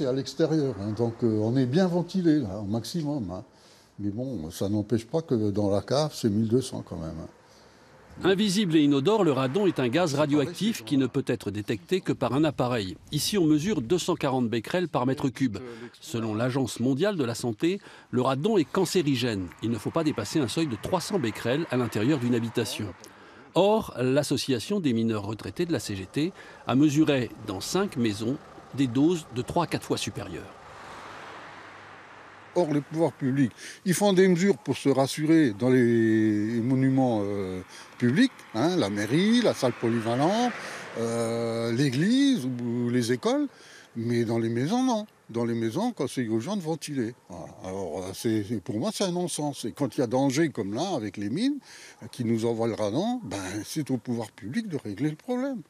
C'est à l'extérieur, hein, donc on est bien ventilé là, au maximum. Hein. Mais bon, ça n'empêche pas que dans la cave, c'est 1200 quand même. Hein. Invisible et inodore, le radon est un gaz radioactif qui ne peut être détecté que par un appareil. Ici, on mesure 240 becquerels par mètre cube. Selon l'Agence mondiale de la santé, le radon est cancérigène. Il ne faut pas dépasser un seuil de 300 becquerels à l'intérieur d'une habitation. Or, l'association des mineurs retraités de la CGT a mesuré dans 5 maisons des doses de 3 à 4 fois supérieures. Or, les pouvoirs publics, ils font des mesures pour se rassurer dans les monuments publics, hein, la mairie, la salle polyvalente, l'église ou les écoles, mais dans les maisons, non. Dans les maisons, quand c'est urgent de ventiler. Voilà. Alors, pour moi, c'est un non-sens. Et quand il y a danger comme là, avec les mines, qui nous envoient le radon, ben, c'est au pouvoir public de régler le problème.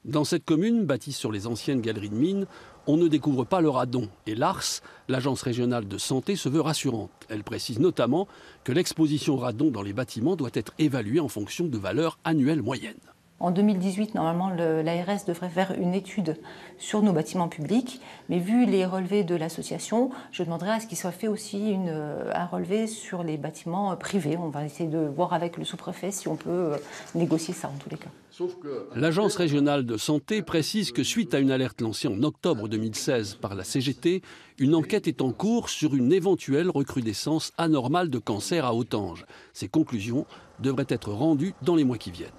Dans cette commune, bâtie sur les anciennes galeries de mines, on ne découvre pas le radon. Et l'ARS, l'Agence régionale de santé, se veut rassurante. Elle précise notamment que l'exposition au radon dans les bâtiments doit être évaluée en fonction de valeurs annuelles moyennes. En 2018, normalement, l'ARS devrait faire une étude sur nos bâtiments publics, mais vu les relevés de l'association, je demanderai à ce qu'il soit fait aussi un relevé sur les bâtiments privés. On va essayer de voir avec le sous-préfet si on peut négocier ça en tous les cas. L'Agence régionale de santé précise que suite à une alerte lancée en octobre 2016 par la CGT, une enquête est en cours sur une éventuelle recrudescence anormale de cancer à Autange. Ces conclusions devraient être rendues dans les mois qui viennent.